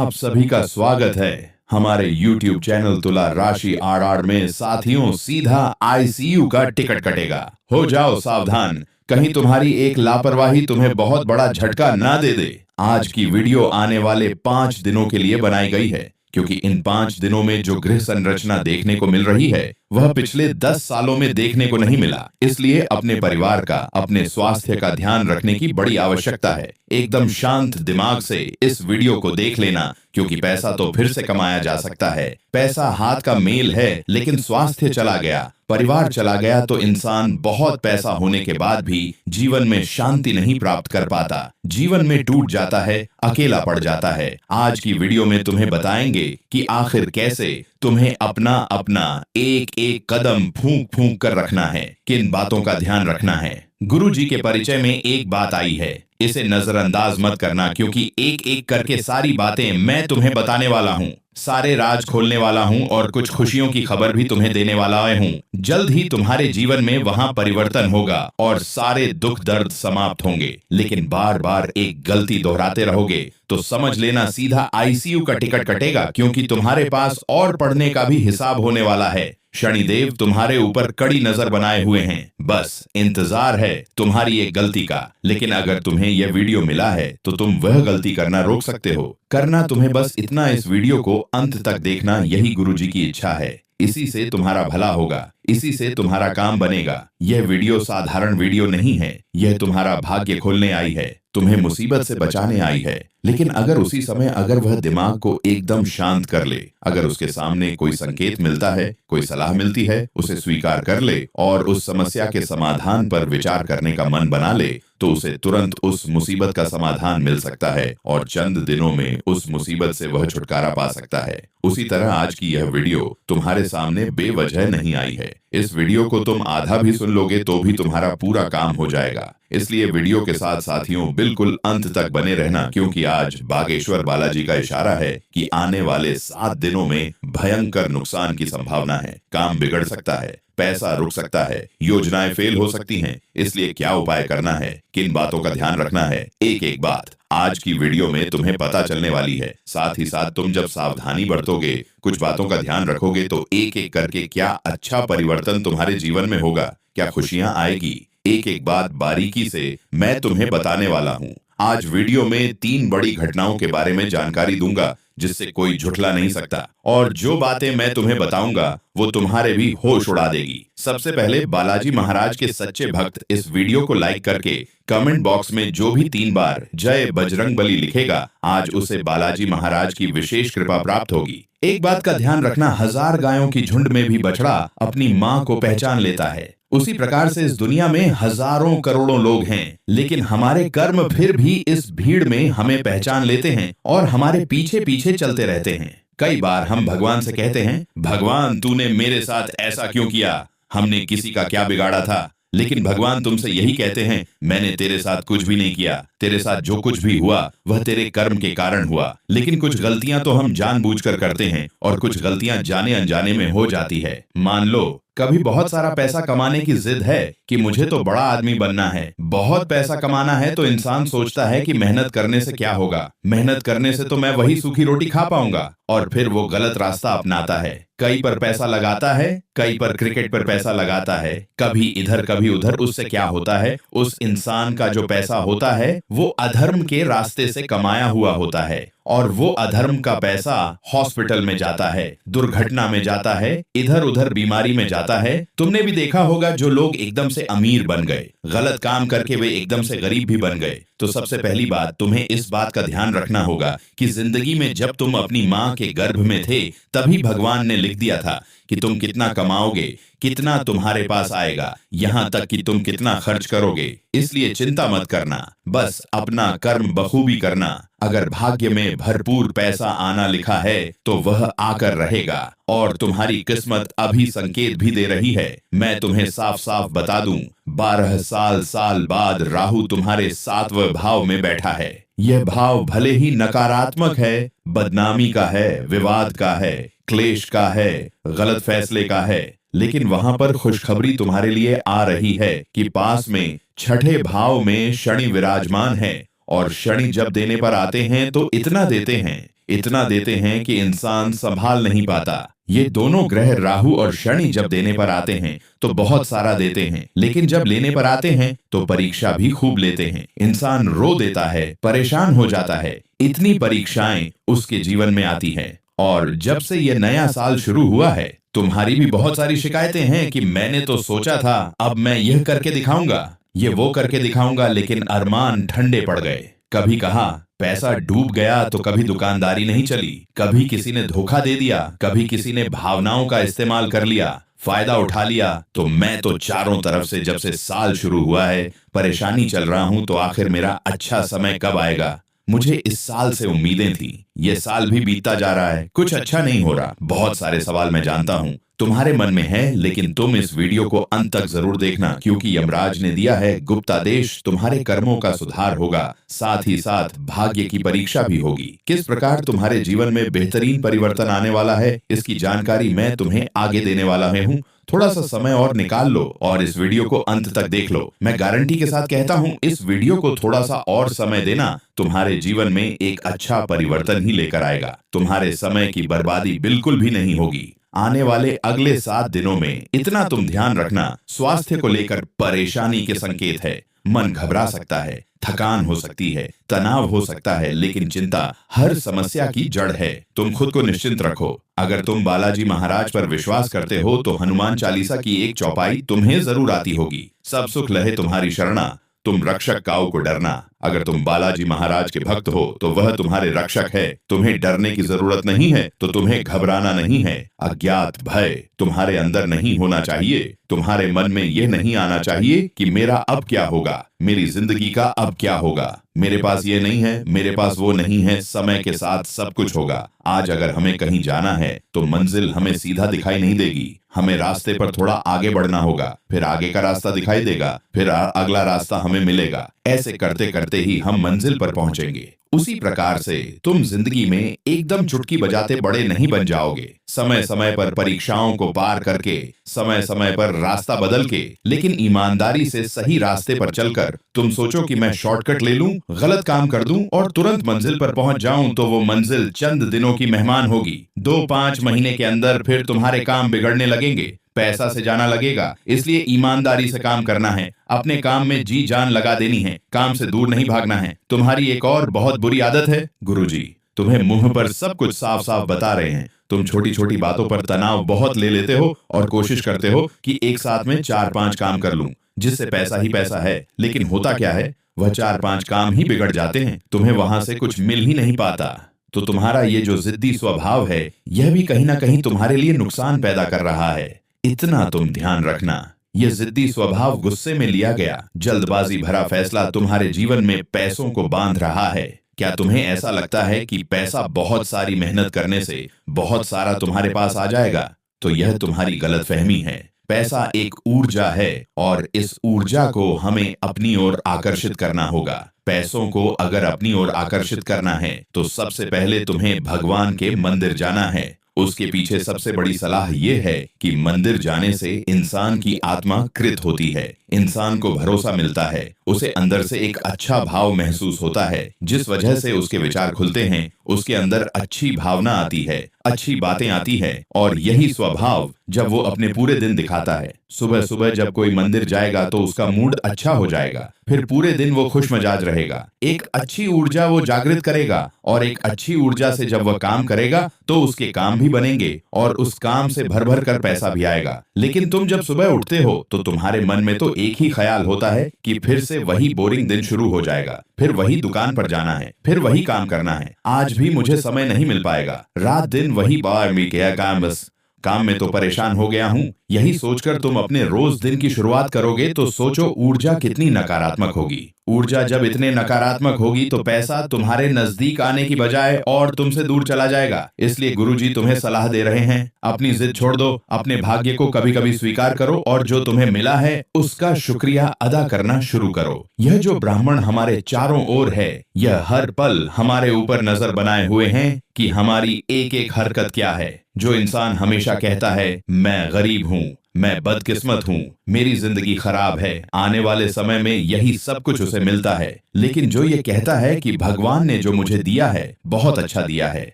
आप सभी का स्वागत है हमारे YouTube चैनल तुला राशि आरआर में। साथियों, सीधा आईसीयू का टिकट कटेगा। हो जाओ सावधान, कहीं तुम्हारी एक लापरवाही तुम्हें बहुत बड़ा झटका ना दे दे। आज की वीडियो आने वाले 5 दिनों के लिए बनाई गई है, क्योंकि इन 5 दिनों में जो गृह संरचना देखने को मिल रही है वह पिछले 10 सालों में देखने को नहीं मिला। इसलिए अपने परिवार का, अपने स्वास्थ्य का ध्यान रखने की बड़ी आवश्यकता है। एकदम शांत दिमाग से इस वीडियो को देख लेना, क्योंकि पैसा तो फिर से कमाया जा सकता है। पैसा हाथ का मेल है, लेकिन स्वास्थ्य चला गया, परिवार चला गया तो इंसान बहुत पैसा होने के बाद भी जीवन में शांति नहीं प्राप्त कर पाता, जीवन में टूट जाता है, अकेला पड़ जाता है। आज की वीडियो में तुम्हें बताएंगे कि आखिर कैसे तुम्हें अपना अपना एक एक कदम फूंक फूंक कर रखना है, किन बातों का ध्यान रखना है। गुरु जी के परिचय में एक बात आई है, इसे नजरअंदाज मत करना, क्योंकि एक एक करके सारी बातें मैं तुम्हें बताने वाला हूँ, सारे राज खोलने वाला हूँ और कुछ खुशियों की खबर भी तुम्हें देने वाला हूँ। जल्द ही तुम्हारे जीवन में वहाँ परिवर्तन होगा और सारे दुख दर्द समाप्त होंगे। लेकिन बार बार एक गलती दोहराते रहोगे तो समझ लेना सीधा आईसीयू का टिकट कटेगा, क्योंकि तुम्हारे पास और पढ़ने का भी हिसाब होने वाला है। शनिदेव तुम्हारे ऊपर कड़ी नजर बनाए हुए हैं, बस इंतजार है तुम्हारी एक गलती का। लेकिन अगर तुम्हें यह वीडियो मिला है तो तुम वह गलती करना रोक सकते हो। करना तुम्हें बस इतना, इस वीडियो को अंत तक देखना, यही गुरुजी की इच्छा है। इसी से तुम्हारा भला होगा, इसी से तुम्हारा काम बनेगा। यह वीडियो साधारण वीडियो नहीं है, यह तुम्हारा भाग्य खोलने आई है, तुम्हें मुसीबत से बचाने आई है। लेकिन अगर उसी समय अगर वह दिमाग को एकदम शांत कर ले, अगर उसके सामने कोई संकेत मिलता है, कोई सलाह मिलती है, उसे स्वीकार कर ले और उस समस्या के समाधान पर विचार करने का मन बना ले, तो उसे तुरंत उस मुसीबत का समाधान मिल सकता है और चंद दिनों में उस मुसीबत से वह छुटकारा पा सकता है। उसी तरह आज की यह वीडियो तुम्हारे सामने बेवजह नहीं आई है। इस वीडियो को तुम आधा भी सुन लोगे तो भी तुम्हारा पूरा काम हो जाएगा। इसलिए वीडियो के साथ साथियों बिल्कुल अंत तक बने रहना, क्योंकि आज बागेश्वर बालाजी का इशारा है कि आने वाले 7 दिनों में भयंकर नुकसान की संभावना है। काम बिगड़ सकता है, पैसा रुक सकता है, योजनाएं फेल हो सकती हैं। इसलिए क्या उपाय करना है, किन बातों का ध्यान रखना है, एक एक बात आज की वीडियो में तुम्हें पता चलने वाली है। साथ ही साथ तुम जब सावधानी बरतोगे, कुछ बातों का ध्यान रखोगे, तो एक एक करके क्या अच्छा परिवर्तन तुम्हारे जीवन में होगा, क्या खुशियां आएगी, एक एक बात बारीकी से मैं तुम्हें बताने वाला हूँ। आज वीडियो में 3 बड़ी घटनाओं के बारे में जानकारी दूंगा, जिससे कोई झुठला नहीं सकता, और जो बातें मैं तुम्हें बताऊंगा वो तुम्हारे भी होश उड़ा देगी। सबसे पहले, बालाजी महाराज के सच्चे भक्त इस वीडियो को लाइक करके कमेंट बॉक्स में जो भी 3 बार जय बजरंगबली लिखेगा, आज उसे बालाजी महाराज की विशेष कृपा प्राप्त होगी। एक बात का ध्यान रखना, 1000 गायों की झुंड में भी बछड़ा अपनी माँ को पहचान लेता है। उसी प्रकार से इस दुनिया में हजारों करोड़ों लोग हैं, लेकिन हमारे कर्म फिर भी इस भीड़ में हमें पहचान लेते हैं और हमारे पीछे पीछे चलते रहते हैं। कई बार हम भगवान से कहते हैं, भगवान तूने मेरे साथ ऐसा क्यों किया, हमने किसी का क्या बिगाड़ा था। लेकिन भगवान तुमसे यही कहते हैं, मैंने तेरे साथ कुछ भी नहीं किया, तेरे साथ जो कुछ भी हुआ वह तेरे कर्म के कारण हुआ। लेकिन कुछ गलतियां तो हम जानबूझकर करते हैं और कुछ गलतियां जाने अनजाने में हो जाती है। मान लो कभी बहुत सारा पैसा कमाने की जिद है कि मुझे तो बड़ा आदमी बनना है। बहुत पैसा कमाना है तो इंसान सोचता है कि मेहनत करने से क्या होगा, मेहनत करने से तो मैं वही सूखी रोटी खा पाऊंगा, और फिर वो गलत रास्ता अपनाता है। कई पर पैसा लगाता है, कई पर क्रिकेट पर पैसा लगाता है, कभी इधर कभी उधर। उससे क्या होता है, उस इंसान का जो पैसा होता है वो अधर्म के रास्ते से कमाया हुआ होता है, और वो अधर्म का पैसा हॉस्पिटल में जाता है, दुर्घटना में जाता है, इधर उधर बीमारी में जाता है। तुमने भी देखा होगा जो लोग एकदम से अमीर बन गए, गलत काम करके वे एकदम से गरीब भी बन गए। तो सबसे पहली बात, तुम्हें इस बात का ध्यान रखना होगा कि जिंदगी में जब तुम अपनी माँ के गर्भ में थे, तभी भगवान ने लिख दिया था कि तुम कितना कमाओगे, कितना तुम्हारे पास आएगा, यहाँ तक कि तुम कितना खर्च करोगे। इसलिए चिंता मत करना, बस अपना कर्म बखूबी करना। अगर भाग्य में भरपूर पैसा आना लिखा है तो वह आकर रहेगा, और तुम्हारी किस्मत अभी संकेत भी दे रही है। मैं तुम्हें साफ साफ बता दूं, 12 साल बाद राहु तुम्हारे 7वें भाव में बैठा है। यह भाव भले ही नकारात्मक है, बदनामी का है, विवाद का है, क्लेश का है, गलत फैसले का है, लेकिन वहां पर खुशखबरी तुम्हारे लिए आ रही है कि पास में 6ठे भाव में शनि विराजमान है, और शनि जब देने पर आते हैं तो इतना देते हैं इतना देते हैं कि इंसान संभाल नहीं पाता। ये दोनों ग्रह राहु और शनि जब देने पर आते हैं तो बहुत सारा देते हैं, लेकिन जब लेने पर आते हैं तो परीक्षा भी खूब लेते हैं। इंसान रो देता है, परेशान हो जाता है। इतनी परीक्षाएं उसके जीवन में आती हैं। और जब से ये नया साल शुरू हुआ है, तुम्हारी भी बहुत सारी शिकायतें हैं कि मैंने तो सोचा था अब मैं यह करके दिखाऊंगा, ये वो करके दिखाऊंगा, लेकिन अरमान ठंडे पड़ गए। कभी कहा पैसा डूब गया तो कभी दुकानदारी नहीं चली, कभी किसी ने धोखा दे दिया, कभी किसी ने भावनाओं का इस्तेमाल कर लिया, फायदा उठा लिया। तो मैं तो चारों तरफ से जब से साल शुरू हुआ है परेशानी चल रहा हूं। तो आखिर मेरा अच्छा समय कब आएगा? मुझे इस साल से उम्मीदें थी, ये साल भी बीतता जा रहा है, कुछ अच्छा नहीं हो रहा। बहुत सारे सवाल मैं जानता हूं तुम्हारे मन में है, लेकिन तुम इस वीडियो को अंत तक जरूर देखना, क्योंकि यमराज ने दिया है गुप्तादेश। तुम्हारे कर्मों का सुधार होगा, साथ ही साथ भाग्य की परीक्षा भी होगी। किस प्रकार तुम्हारे जीवन में बेहतरीन परिवर्तन आने वाला है, इसकी जानकारी मैं तुम्हें आगे देने वाला हूँ। थोड़ा सा समय और निकाल लो और इस वीडियो को अंत तक देख लो। मैं गारंटी के साथ कहता हूँ, इस वीडियो को थोड़ा सा और समय देना तुम्हारे जीवन में एक अच्छा परिवर्तन ही लेकर आएगा। तुम्हारे समय की बर्बादी बिल्कुल भी नहीं होगी। आने वाले अगले 7 दिनों में इतना तुम ध्यान रखना, स्वास्थ्य को लेकर परेशानी के संकेत है। मन घबरा सकता है, थकान हो सकती है, तनाव हो सकता है, लेकिन चिंता हर समस्या की जड़ है। तुम खुद को निश्चिंत रखो। अगर तुम बालाजी महाराज पर विश्वास करते हो तो हनुमान चालीसा की एक चौपाई तुम्हें जरूर आती होगी। सब सुख लहे तुम्हारी शरणा, तुम रक्षक काऊ को डरना। अगर तुम बालाजी महाराज के भक्त हो तो वह तुम्हारे रक्षक है। तुम्हें डरने की जरूरत नहीं है, तो तुम्हें घबराना नहीं है। अज्ञात भय तुम्हारे अंदर नहीं होना चाहिए। तुम्हारे मन में यह नहीं आना चाहिए कि मेरा अब क्या होगा, मेरी जिंदगी का अब क्या होगा, मेरे पास ये नहीं है, मेरे पास वो नहीं है। समय के साथ सब कुछ होगा। आज अगर हमें कहीं जाना है तो मंजिल हमें सीधा दिखाई नहीं देगी। हमें रास्ते पर थोड़ा आगे बढ़ना होगा, फिर आगे का रास्ता दिखाई देगा, फिर अगला रास्ता हमें मिलेगा। ऐसे करते करते ही हम मंजिल पर पहुंचेंगे। उसी प्रकार से तुम जिंदगी में एकदम चुटकी बजाते बड़े नहीं बन जाओगे। समय समय पर परीक्षाओं को पार करके, समय समय पर रास्ता बदल के, लेकिन ईमानदारी से सही रास्ते पर चलकर तुम सोचो कि मैं शॉर्टकट ले लूं, गलत काम कर दूं और तुरंत मंजिल पर पहुंच जाऊं, तो वो मंजिल चंद दिनों की मेहमान होगी। 2-5 महीने के अंदर फिर तुम्हारे काम बिगड़ने लगेंगे, पैसा से जाना लगेगा। इसलिए ईमानदारी से काम करना है, अपने काम में जी जान लगा देनी है, काम से दूर नहीं भागना है। तुम्हारी एक और बहुत बुरी आदत है, गुरुजी तुम्हें मुंह पर सब कुछ साफ साफ बता रहे हैं। तुम छोटी छोटी बातों पर तनाव बहुत ले लेते हो और कोशिश करते हो कि एक साथ में 4-5 काम कर लूं, जिससे पैसा ही पैसा है। लेकिन होता क्या है, वह 4-5 काम ही बिगड़ जाते हैं, तुम्हें वहां से कुछ मिल ही नहीं पाता। तो तुम्हारा ये जो जिद्दी स्वभाव है, यह भी कहीं ना कहीं तुम्हारे लिए नुकसान पैदा कर रहा है। इतना तुम ध्यान रखना। यह जिद्दी स्वभाव गुस्से में लिया गया जल्दबाजी भरा फैसला तुम्हारे जीवन में पैसों को बांध रहा है। क्या तुम्हें ऐसा लगता है कि पैसा बहुत सारी मेहनत करने से बहुत सारा तुम्हारे पास आ जाएगा? तो यह तुम्हारी गलतफहमी है। पैसा एक ऊर्जा है और इस ऊर्जा को हमें अपनी ओर आकर्षित करना होगा। पैसों को अगर अपनी ओर आकर्षित करना है तो सबसे पहले तुम्हें भगवान के मंदिर जाना है। उसके पीछे सबसे बड़ी सलाह यह है कि मंदिर जाने से इंसान की आत्मा कृत होती है, इंसान को भरोसा मिलता है, उसे अंदर से एक अच्छा भाव महसूस होता है, जिस वजह से उसके विचार खुलते हैं, उसके अंदर अच्छी भावना आती है, अच्छी बातें आती है। और यही स्वभाव जब वो अपने पूरे दिन दिखाता है। सुबह सुबह जब कोई मंदिर जाएगा तो उसका मूड अच्छा हो जाएगा, फिर पूरे दिन वो खुश मिजाज रहेगा। एक अच्छी ऊर्जा वो जागृत करेगा और एक अच्छी ऊर्जा से जब वह काम करेगा तो उसके काम भी बनेंगे और उस काम से भर भर कर पैसा भी आएगा। लेकिन तुम जब सुबह उठते हो तो तुम्हारे मन में तो एक ही ख्याल होता है कि फिर से वही बोरिंग दिन शुरू हो जाएगा, फिर वही दुकान पर जाना है, फिर वही काम करना है, आज भी मुझे समय नहीं मिल पाएगा, रात दिन वही बार में क्या काम, बस काम में तो परेशान हो गया हूँ। यही सोचकर तुम अपने रोज दिन की शुरुआत करोगे तो सोचो ऊर्जा कितनी नकारात्मक होगी। ऊर्जा जब इतने नकारात्मक होगी तो पैसा तुम्हारे नजदीक आने की बजाय और तुमसे दूर चला जाएगा। इसलिए गुरुजी तुम्हें सलाह दे रहे हैं, अपनी जिद छोड़ दो, अपने भाग्य को कभी कभी स्वीकार करो और जो तुम्हें मिला है उसका शुक्रिया अदा करना शुरू करो। यह जो ब्राह्मण हमारे चारों ओर है, यह हर पल हमारे ऊपर नजर बनाए हुए हैं कि हमारी एक एक हरकत क्या है। जो इंसान हमेशा कहता है मैं गरीब हूँ, मैं बदकिस्मत हूँ, मेरी जिंदगी खराब है, आने वाले समय में यही सब कुछ उसे मिलता है। लेकिन जो ये कहता है कि भगवान ने जो मुझे दिया है बहुत अच्छा दिया है,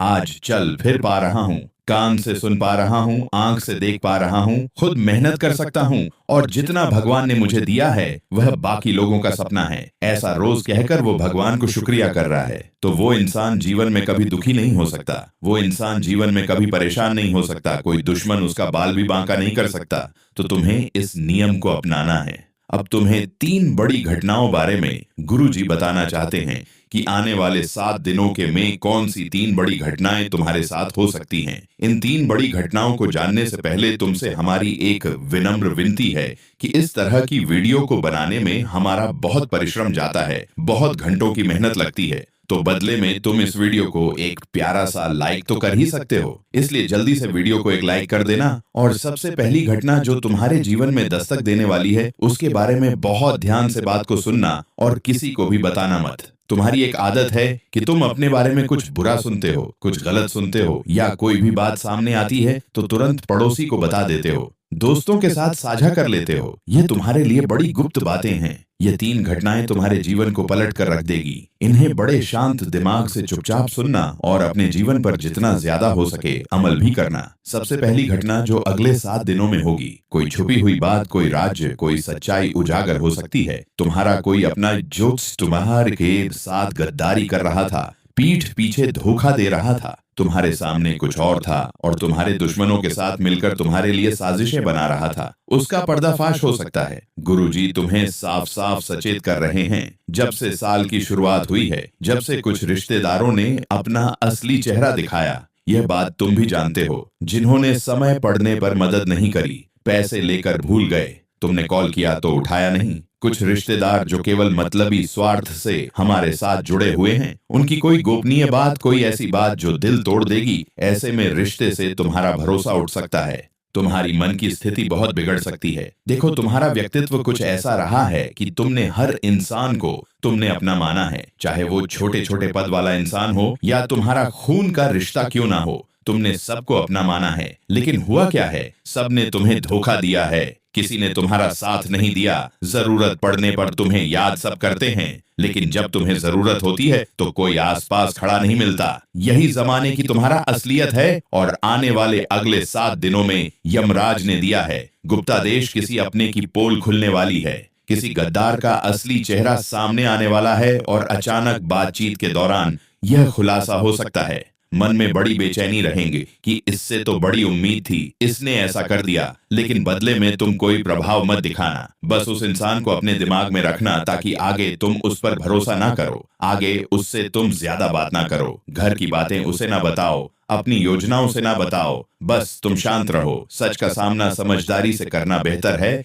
आज चल फिर पा रहा हूँ, कान से सुन पा रहा हूँ, आंख से देख पा रहा हूँ, खुद मेहनत कर सकता हूँ, और जितना भगवान ने मुझे दिया है वह बाकी लोगों का सपना है, ऐसा रोज कहकर वो भगवान को शुक्रिया कर रहा है। तो वो इंसान जीवन में कभी दुखी नहीं हो सकता, वो इंसान जीवन में कभी परेशान नहीं हो सकता, कोई दुश्मन उसका बाल भी बांका नहीं कर सकता। तो तुम्हें इस नियम को अपनाना है। अब तुम्हें 3 बड़ी घटनाओं बारे में गुरुजी बताना चाहते हैं कि आने वाले 7 दिनों के में कौन सी 3 बड़ी घटनाएं तुम्हारे साथ हो सकती हैं। इन 3 बड़ी घटनाओं को जानने से पहले तुमसे हमारी एक विनम्र विनती है कि इस तरह की वीडियो को बनाने में हमारा बहुत परिश्रम जाता है, बहुत घंटों की मेहनत लगती है। तो बदले में तुम इस वीडियो को एक प्यारा सा लाइक तो कर ही सकते हो, इसलिए जल्दी से वीडियो को एक लाइक कर देना। और सबसे पहली घटना जो तुम्हारे जीवन में दस्तक देने वाली है उसके बारे में बहुत ध्यान से बात को सुनना और किसी को भी बताना मत। तुम्हारी एक आदत है कि तुम अपने बारे में कुछ बुरा सुनते हो, कुछ गलत सुनते हो, या कोई भी बात सामने आती है तो तुरंत पड़ोसी को बता देते हो, दोस्तों के साथ साझा कर लेते हो। ये तुम्हारे लिए बड़ी गुप्त बातें हैं। ये 3 घटनाएं तुम्हारे जीवन को पलट कर रख देगी। इन्हें बड़े शांत दिमाग से चुपचाप सुनना और अपने जीवन पर जितना ज्यादा हो सके अमल भी करना। सबसे पहली घटना जो अगले 7 दिनों में होगी, कोई छुपी हुई बात, कोई राज्य, कोई सच्चाई उजागर हो सकती है। तुम्हारा कोई अपना जोक्स तुम्हारे के साथ गद्दारी कर रहा था, पीठ पीछे धोखा दे रहा था, तुम्हारे सामने कुछ और था और तुम्हारे दुश्मनों के साथ मिलकर तुम्हारे लिए साजिशें बना रहा था। उसका पर्दाफाश हो सकता है। गुरुजी तुम्हें साफ साफ सचेत कर रहे हैं। जब से साल की शुरुआत हुई है, जब से कुछ रिश्तेदारों ने अपना असली चेहरा दिखाया, यह बात तुम भी जानते हो, जिन्होंने समय पड़ने पर मदद नहीं करी, पैसे लेकर भूल गए, तुमने कॉल किया तो उठाया नहीं। कुछ रिश्तेदार जो केवल मतलबी स्वार्थ से हमारे साथ जुड़े हुए हैं, उनकी कोई गोपनीय बात, कोई ऐसी बात जो दिल तोड़ देगी, ऐसे में रिश्ते से तुम्हारा भरोसा उठ सकता है। तुम्हारी मन की स्थिति बहुत बिगड़ सकती है। देखो, तुम्हारा व्यक्तित्व कुछ ऐसा रहा है कि तुमने हर इंसान को तुमने अपना माना है, चाहे वो छोटे छोटे पद वाला इंसान हो या तुम्हारा खून का रिश्ता क्यों ना हो, तुमने सबको अपना माना है। लेकिन हुआ क्या है, सबने तुम्हें धोखा दिया है, किसी ने तुम्हारा साथ नहीं दिया। जरूरत पड़ने पर तुम्हें याद सब करते हैं, लेकिन जब तुम्हें जरूरत होती है तो कोई आसपास खड़ा नहीं मिलता। यही जमाने की तुम्हारा असलियत है और आने वाले अगले 7 दिनों में यमराज ने दिया है। गुप्ता देश किसी अपने की पोल खुलने वाली है, किसी गद्दार का असली चेहरा सामने आने वाला है और अचानक बातचीत के दौरान यह खुलासा हो सकता है। मन में बड़ी बेचैनी रहेंगे कि इससे तो बड़ी उम्मीद थी, इसने ऐसा कर दिया, लेकिन बदले में तुम कोई प्रभाव मत दिखाना। बस उस इंसान को अपने दिमाग में रखना ताकि आगे तुम उस पर भरोसा ना करो, आगे उससे तुम ज्यादा बात ना करो, घर की बातें उसे ना बताओ, अपनी योजनाओं से ना बताओ, बस तुम शांत रहो। सच का सामना समझदारी से करना बेहतर है।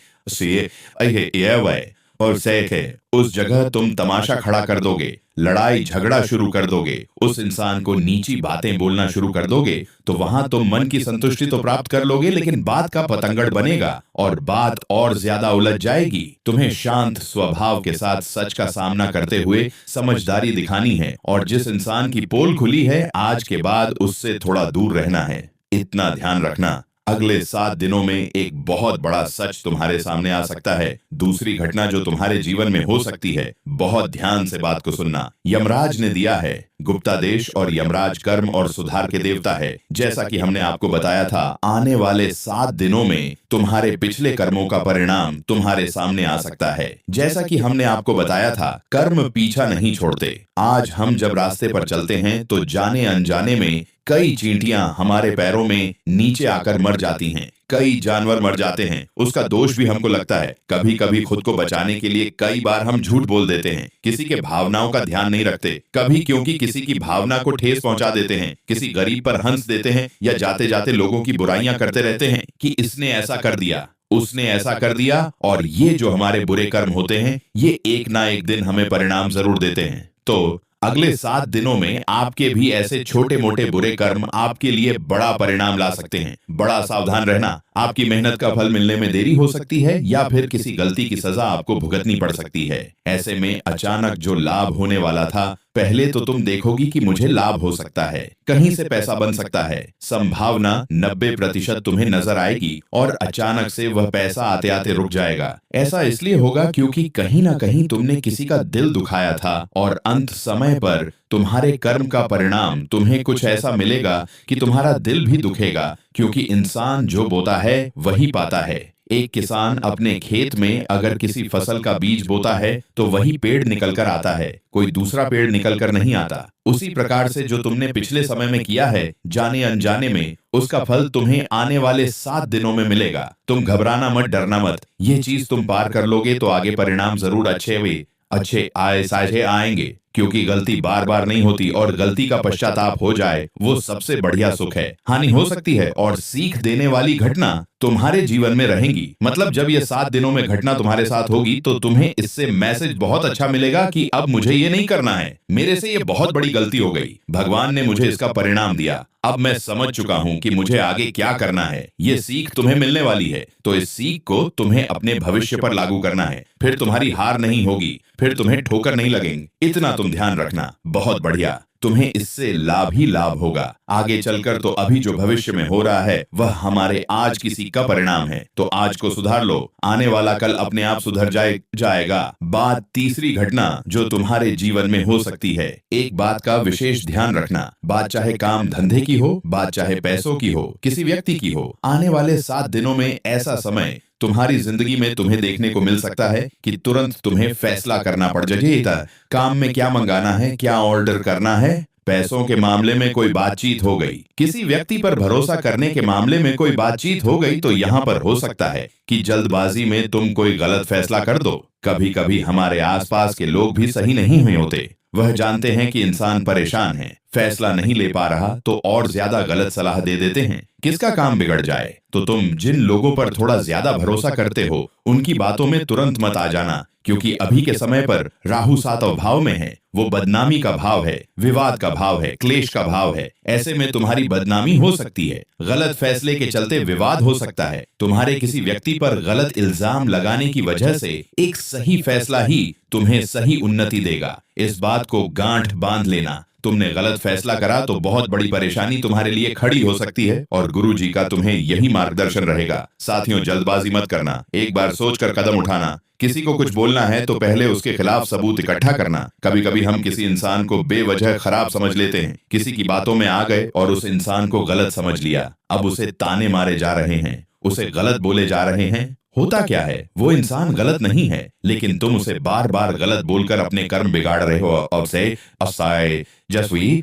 और सैक है, उस जगह तुम तमाशा खड़ा कर दोगे, लड़ाई झगड़ा शुरू कर दोगे, उस इंसान को नीची बातें बोलना शुरू कर दोगे, तो वहां तुम मन की संतुष्टि तो प्राप्त कर लोगे, लेकिन बात का पतंगड़ बनेगा और बात और ज्यादा उलझ जाएगी। तुम्हें शांत स्वभाव के साथ सच का सामना करते हुए समझदारी दिखानी है और जिस इंसान की पोल खुली है आज के बाद उससे थोड़ा दूर रहना है। इतना ध्यान रखना, अगले 7 दिनों में एक बहुत बड़ा सच तुम्हारे सामने आ सकता है। दूसरी घटना जो तुम्हारे जीवन में हो सकती है, बहुत ध्यान से बात को सुनना। यमराज ने दिया है। गुप्ता देश और यमराज कर्म और सुधार के देवता है। जैसा कि हमने आपको बताया था, आने वाले 7 दिनों में तुम्हारे पिछले कर्मों का परिणाम तुम्हारे सामने आ सकता है। जैसा कि हमने आपको बताया था, कर्म पीछा नहीं छोड़ते। आज हम जब रास्ते पर चलते हैं तो जाने अनजाने में कई चींटियां हमारे पैरों में नीचे आकर मर जाती हैं, कई जानवर मर जाते हैं। उसका दोष भी हमको लगता है। कभी कभी खुद को बचाने के लिए कई बार हम झूठ बोल देते हैं, किसी के भावनाओं का ध्यान नहीं रखते, कभी क्योंकि किसी की भावना को ठेस पहुंचा देते हैं, किसी गरीब पर हंस देते हैं या जाते जाते लोगों की बुराइयां करते रहते हैं कि इसने ऐसा कर दिया, उसने ऐसा कर दिया। और ये जो हमारे बुरे कर्म होते हैं, ये एक ना एक दिन हमें परिणाम जरूर देते हैं। तो अगले 7 दिनों में आपके भी ऐसे छोटे मोटे बुरे कर्म आपके लिए बड़ा परिणाम ला सकते हैं। बड़ा सावधान रहना, आपकी मेहनत का फल मिलने में देरी हो सकती है या फिर किसी गलती की सजा आपको भुगतनी पड़ सकती है। ऐसे में अचानक जो लाभ होने वाला था पहले तो तुम देखोगी कि मुझे लाभ हो सकता है, कहीं से पैसा बन सकता है। संभावना 90% तुम्हें नजर आएगी और अचानक से वह पैसा आते आते रुक जाएगा। ऐसा इसलिए होगा क्योंकि कहीं ना कहीं तुमने किसी का दिल दुखाया था और अंत समय पर तुम्हारे कर्म का परिणाम तुम्हें कुछ ऐसा मिलेगा कि तुम्हारा दिल भी दुखेगा, क्योंकि इंसान जो बोता है वही पाता है। एक किसान अपने खेत में अगर किसी फसल का बीज बोता है तो वही पेड़ निकल कर आता है, कोई दूसरा पेड़ निकल कर नहीं आता। उसी प्रकार से जो तुमने पिछले समय में किया है, जाने अनजाने में, उसका फल तुम्हें आने वाले 7 दिनों में मिलेगा। तुम घबराना मत, डरना मत। ये चीज तुम पार कर लोगे तो आगे परिणाम जरूर अच्छे साझे आएंगे, क्योंकि गलती बार बार नहीं होती और गलती का पश्चाताप हो जाए वो सबसे बढ़िया सुख है। हानि हो सकती है और सीख देने वाली घटना तुम्हारे जीवन में रहेंगी। मतलब जब ये 7 दिनों में घटना तुम्हारे साथ होगी तो तुम्हें इससे मैसेज बहुत अच्छा मिलेगा कि अब मुझे ये नहीं करना है, मेरे से ये बहुत बड़ी गलती हो गई, भगवान ने मुझे इसका परिणाम दिया, अब मैं समझ चुका हूं कि मुझे आगे क्या करना है। ये सीख तुम्हें मिलने वाली है, तो इस सीख को तुम्हें अपने भविष्य पर लागू करना है। फिर तुम्हारी हार नहीं होगी, फिर तुम्हें ठोकर नहीं लगेंगे, इतना तुम ध्यान रखना। बहुत बढ़िया, तुम्हें इससे लाभ ही लाभ होगा आगे चलकर। तो अभी जो भविष्य में हो रहा है वह हमारे आज की सीख का परिणाम है, तो आज को सुधार लो, आने वाला कल अपने आप सुधर जाएगा। बात तीसरी घटना जो तुम्हारे जीवन में हो सकती है, एक बात का विशेष ध्यान रखना, बात चाहे काम धंधे की हो, बात चाहे पैसों की हो, किसी व्यक्ति की हो, आने वाले 7 दिनों में ऐसा समय तुम्हारी जिंदगी में तुम्हें देखने को मिल सकता है कि तुरंत तुम्हें फैसला करना पड़ जाएगा। काम में क्या मंगाना है, क्या ऑर्डर करना है, पैसों के मामले में कोई बातचीत हो गई, किसी व्यक्ति पर भरोसा करने के मामले में कोई बातचीत हो गई, तो यहाँ पर हो सकता है कि जल्दबाजी में तुम कोई गलत फैसला कर दो। कभी कभी हमारे आसपास के लोग भी सही नहीं हुए होते, वह जानते हैं कि इंसान परेशान है, फैसला नहीं ले पा रहा, तो और ज्यादा गलत सलाह दे देते हैं। किसका काम बिगड़ जाए, तो तुम जिन लोगों पर थोड़ा ज्यादा भरोसा करते हो उनकी बातों में तुरंत मत आ जाना, क्योंकि अभी के समय पर राहु 7वें भाव में है, वो बदनामी का भाव है, विवाद का भाव है, क्लेश का भाव है। ऐसे में तुम्हारी बदनामी हो सकती है, गलत फैसले के चलते विवाद हो सकता है, तुम्हारे किसी व्यक्ति पर गलत इल्जाम लगाने की वजह से एक सही फैसला ही तुम्हें सही उन्नति देगा। इस बात को गांठ बांध लेना, तुमने गलत फैसला करा तो बहुत बड़ी परेशानी तुम्हारे लिए खड़ी हो सकती है और गुरु जी का तुम्हें यही मार्गदर्शन रहेगा। साथियों, जल्दबाजी मत करना, एक बार सोचकर कदम उठाना। किसी को कुछ बोलना है तो पहले उसके खिलाफ सबूत इकट्ठा करना। कभी कभी हम किसी इंसान को बेवजह खराब समझ लेते हैं, किसी की बातों में आ गए और उस इंसान को गलत समझ लिया, अब उसे ताने मारे जा रहे हैं, उसे गलत बोले जा रहे हैं। होता क्या है, वो इंसान गलत नहीं है, लेकिन तुम उसे बार बार गलत बोलकर अपने कर्म बिगाड़ रहे हो। अब से असाए जसवी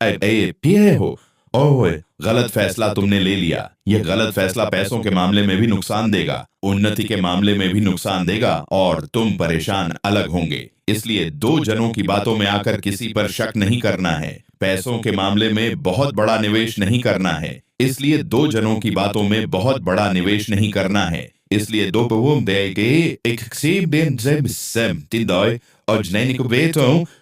पिए हो, ओए गलत फैसला तुमने ले लिया। यह गलत फैसला पैसों के मामले में भी नुकसान देगा, उन्नति के मामले में भी नुकसान देगा और तुम परेशान अलग होंगे। इसलिए 2 जनों की बातों में आकर किसी पर शक नहीं करना है। पैसों के मामले में बहुत बड़ा निवेश नहीं करना है, इसलिए 2 जनों की बातों में बहुत बड़ा निवेश नहीं करना है। इसलिए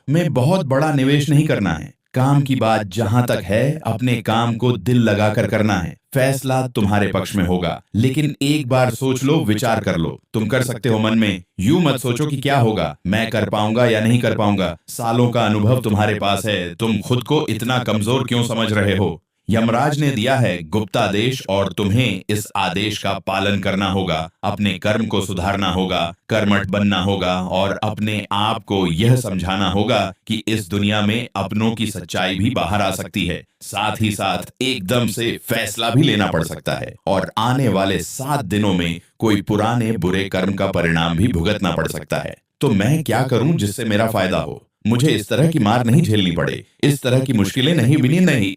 में बहुत बड़ा निवेश नहीं करना है। काम की बात जहां तक है, अपने काम को दिल लगाकर करना है। फैसला तुम्हारे पक्ष में होगा, लेकिन एक बार सोच लो, विचार कर लो। तुम कर सकते हो मन में, यूं मत सोचो कि क्या होगा, मैं कर पाऊंगा या नहीं कर पाऊंगा। सालों का अनुभव तुम्हारे पास है, तुम खुद को इतना कमजोर क्यों समझ रहे हो। यमराज ने दिया है गुप्तादेश और तुम्हें इस आदेश का पालन करना होगा। अपने कर्म को सुधारना होगा, कर्मठ बनना होगा और अपने आप को यह समझाना होगा कि इस दुनिया में अपनों की सच्चाई भी बाहर आ सकती है। साथ ही साथ एकदम से फैसला भी लेना पड़ सकता है और आने वाले 7 दिनों में कोई पुराने बुरे कर्म का परिणाम भी भुगतना पड़ सकता है। तो मैं क्या करूं जिससे मेरा फायदा हो, मुझे इस तरह की मार नहीं झेलनी पड़े, इस तरह की मुश्किलें नहीं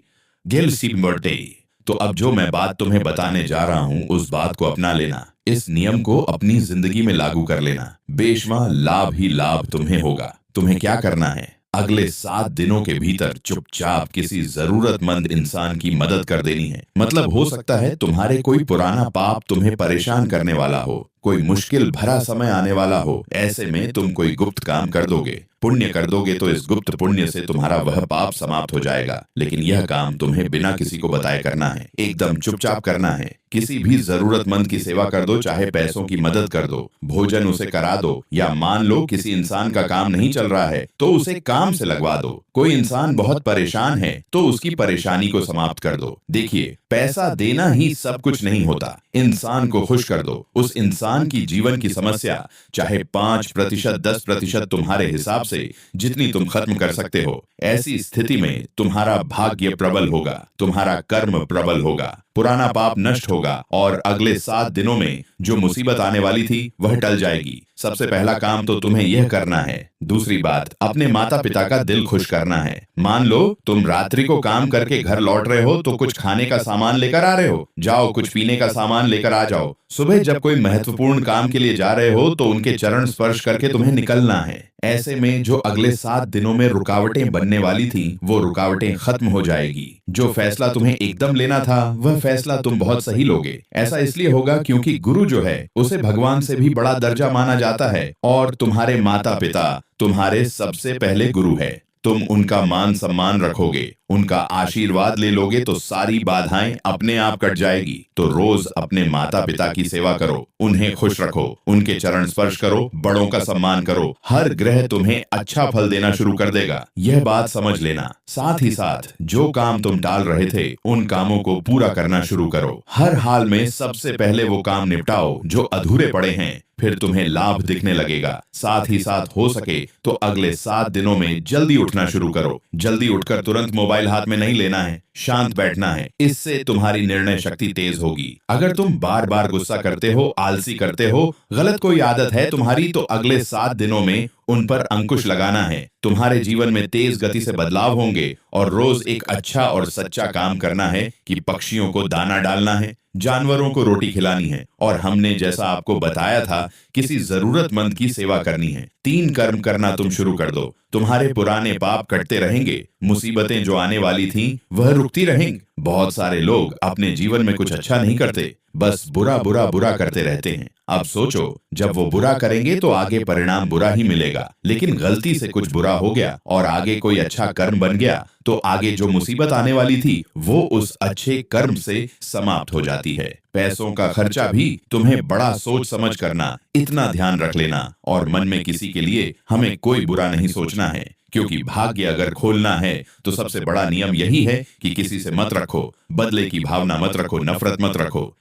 तो अब जो मैं बात तुम्हें बताने जा रहा हूं उस बात को अपना लेना, इस नियम को अपनी जिंदगी में लागू कर लेना। बेशुमार लाभ ही लाभ तुम्हें होगा। तुम्हें क्या करना है, अगले 7 दिनों के भीतर चुपचाप किसी जरूरतमंद इंसान की मदद कर देनी है। मतलब हो सकता है तुम्हारे कोई पुराना पाप तुम्हें परेशान करने वाला हो, कोई मुश्किल भरा समय आने वाला हो, ऐसे में तुम कोई गुप्त काम कर दोगे। पुण्य कर दोगे तो इस गुप्त पुण्य से तुम्हारा वह पाप समाप्त हो जाएगा। लेकिन यह काम तुम्हें बिना किसी को बताए करना है, एकदम चुपचाप करना है। किसी भी जरूरतमंद की सेवा कर दो, चाहे पैसों की मदद कर दो, भोजन उसे करा दो, या मान लो किसी इंसान का काम नहीं चल रहा है तो उसे काम से लगवा दो। कोई इंसान बहुत परेशान है तो उसकी परेशानी को समाप्त कर दो। देखिए, पैसा देना ही सब कुछ नहीं होता। इंसान को खुश कर दो। उस इंसान की जीवन की समस्या चाहे 5%, 10% तुम्हारे हिसाब से जितनी तुम खत्म कर सकते हो। ऐसी स्थिति में तुम्हारा भाग्य प्रबल होगा, तुम्हारा कर्म प्रबल होगा, पुराना पाप नष्ट होगा और अगले 7 दिनों में जो मुसीबत आने वाली थी वह टल जाएगी। सबसे पहला काम तो तुम्हें यह करना है। दूसरी बात, अपने माता पिता का दिल खुश करना है। मान लो तुम रात्रि को काम करके घर लौट रहे हो तो कुछ खाने का सामान लेकर आ रहे हो, जाओ कुछ पीने का सामान लेकर आ जाओ। सुबह जब कोई महत्वपूर्ण काम के लिए जा रहे हो तो उनके चरण स्पर्श करके तुम्हें निकलना है। ऐसे में जो अगले 7 दिनों में रुकावटें बनने वाली थी वो रुकावटें खत्म हो जाएगी। जो फैसला तुम्हें एकदम लेना था वह फैसला तुम बहुत सही लोगे। ऐसा इसलिए होगा क्योंकि गुरु जो है उसे भगवान से भी बड़ा दर्जा माना जाता है और तुम्हारे माता पिता तुम्हारे सबसे पहले गुरु है। तुम उनका मान सम्मान रखोगे, उनका आशीर्वाद ले लोगे तो सारी बाधाएं अपने आप कट जाएगी। तो रोज अपने माता पिता की सेवा करो, उन्हें खुश रखो, उनके चरण स्पर्श करो, बड़ों का सम्मान करो। हर ग्रह तुम्हें अच्छा फल देना शुरू कर देगा, यह बात समझ लेना। साथ ही साथ जो काम तुम टाल रहे थे उन कामों को पूरा करना शुरू करो। हर हाल में सबसे पहले वो काम निपटाओ जो अधूरे पड़े हैं, फिर तुम्हें लाभ दिखने लगेगा। साथ ही साथ हो सके तो अगले 7 दिनों में जल्दी उठना शुरू करो। जल्दी उठकर तुरंत मोबाइल हाथ में नहीं लेना है, शांत बैठना है। इससे तुम्हारी निर्णय शक्ति तेज होगी। अगर तुम बार बार गुस्सा करते हो, आलसी करते हो, गलत कोई आदत है तुम्हारी, तो अगले 7 दिनों में उन पर अंकुश लगाना है। तुम्हारे जीवन में तेज गति से बदलाव होंगे और रोज एक अच्छा और सच्चा काम करना है कि पक्षियों को दाना डालना है, जानवरों को रोटी खिलानी है और हमने जैसा आपको बताया था किसी जरूरतमंद की सेवा करनी है। 3 कर्म करना तुम शुरू कर दो, तुम्हारे पुराने पाप कटते रहेंगे, मुसीबतें जो आने वाली थीं वह रुकती रहेंगी। बहुत सारे लोग अपने जीवन में कुछ अच्छा नहीं करते, बस बुरा बुरा बुरा करते रहते हैं। अब सोचो, जब वो बुरा करेंगे तो आगे परिणाम बुरा ही मिलेगा। लेकिन गलती से कुछ बुरा हो गया और आगे कोई अच्छा कर्म बन गया तो आगे जो मुसीबत आने वाली थी वो उस अच्छे कर्म से समाप्त हो जाती है। पैसों का खर्चा भी तुम्हें बड़ा सोच समझ करना, इतना ध्यान रख लेना और मन में किसी के लिए हमें कोई बुरा नहीं सोचना है, क्योंकि भाग्य अगर खोलना है तो सबसे बड़ा नियम यही है कि किसी से मत रखो, बदले की भावना मत रखो, नफरत मत रखो।